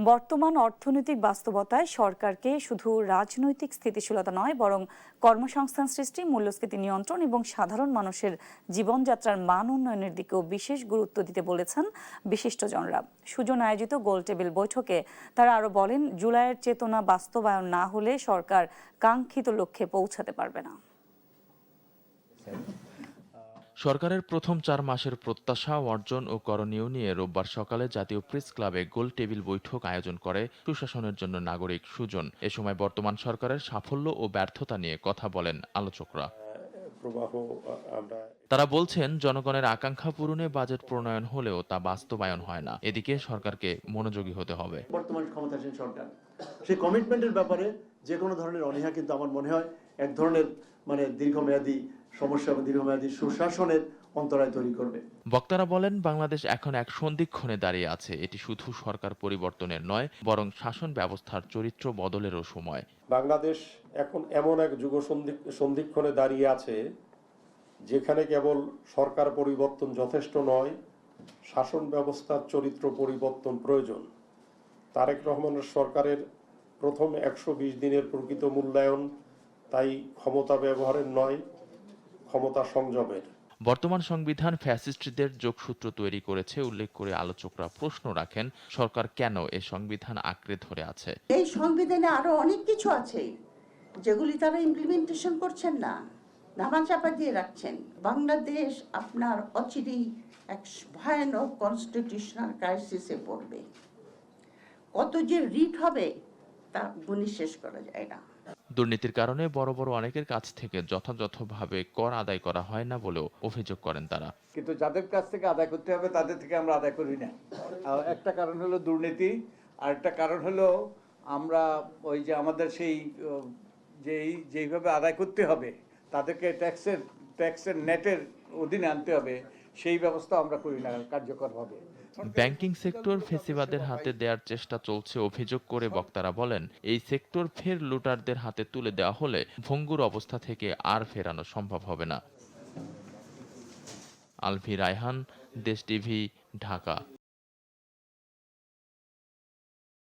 বর্তমান অর্থনৈতিক বাস্তবতায় সরকারকে শুধু রাজনৈতিক স্থিতিশীলতা নয় বরং কর্মসংস্থান সৃষ্টি, মূল্যস্ফীতি নিয়ন্ত্রণ এবং সাধারণ মানুষের জীবনযাত্রার মান উন্নয়নের দিকেও বিশেষ গুরুত্ব দিতে বলেছেন বিশিষ্টজনরা। সুজন আয়োজিত গোলটেবিল বৈঠকে তারা আরও বলেন, জুলাইয়ের চেতনা বাস্তবায়ন না হলে সরকার কাঙ্ক্ষিত লক্ষ্যে পৌঁছাতে পারবে না। সরকারের প্রথম 4 মাসের প্রত্যাশা, অর্জন ও করণীয় নিয়ে রোববার সকালে জাতীয় প্রেস ক্লাবে গোল টেবিল বৈঠক আয়োজন করে সুশাসনের জন্য নাগরিক সুজন। এ সময় বর্তমান সরকারের সাফল্য ও ব্যর্থতা নিয়ে কথা বলেন আলোচকরা। তারা বলছেন, জনগণের আকাঙ্ক্ষা পূরণে বাজেট প্রণয়ন হলেও তা বাস্তবায়ন হয় না। এদিকে সরকারকে মনোযোগী হতে হবে। বর্তমান ক্ষমতাসীন সরকার সেই কমিটমেন্টের ব্যাপারে যে কোনো ধরনের অনীহা কিন্তু আমার মনে হয় এক ধরনের দীর্ঘমেয়াদী সমস্যা এবং দীর্ঘমেয়াদী সুশাসনের অন্তরায় তৈরি করবে। বক্তারা বলেন, বাংলাদেশ এখন এক সন্ধিক্ষণে দাঁড়িয়ে আছে। এটি শুধু সরকার পরিবর্তনের নয়, বরং শাসন ব্যবস্থার চরিত্র বদলেরও সময়। বাংলাদেশ এখন এমন এক যুগ সন্ধিক্ষণে দাঁড়িয়ে আছে যেখানে কেবল সরকার পরিবর্তন যথেষ্ট নয়, শাসন ব্যবস্থার চরিত্র পরিবর্তন প্রয়োজন। তারেক রহমানের সরকারের প্রথম 120 দিনের প্রকৃত মূল্যায়ন তাই ক্ষমতা ব্যবহারের নয়, ক্ষমতা সংযমের। বর্তমান সংবিধান ফ্যাসিস্টদের যোগসূত্র তৈরি করেছে উল্লেখ করে আলোচকরা প্রশ্ন রাখেন, সরকার কেন এ সংবিধান আঁকড়ে ধরে আছে? এই সংবিধানে আরো অনেক কিছু আছে যেগুলি তারা ইমপ্লিমেন্টেশন করছেন না, ধামাচাপা দিয়ে রাখছেন। বাংলাদেশ আপনার অচিরেই এক ভয়ানক কনস্টিটিউশনাল ক্রাইসিসে পড়বে। কত যে রিট হবে তা গুণে শেষ করা যায় না। দুর্নীতির কারণে বড় বড় অনেকের কাছ থেকে যথাযথভাবে কর আদায় করা হয় না বলেও অভিযোগ করেন তারা। কিন্তু যাদের কাছ থেকে আদায় করতে হবে তাদের থেকে আমরা আদায় করি না। একটা কারণ হলো দুর্নীতি, আর একটা কারণ হলো আমরা ওই যে আমাদের সেই যেইভাবে আদায় করতে হবে তাদেরকে ট্যাক্সের নেটের অধীনে আনতে হবে, সেই ব্যবস্থা আমরা করি না কার্যকরভাবে। ব্যাংকিং সেক্টর ফেসিবাদের হাতে দেওয়ার চেষ্টা চলছে অভিযোগ করে বক্তারা বলেন, এই সেক্টর ফের লুটারদের হাতে তুলে দেওয়া হলে ভঙ্গুর অবস্থা থেকে আর ফেরানো সম্ভব হবে না। আলভি রায়হান, দেশ টিভি, ঢাকা।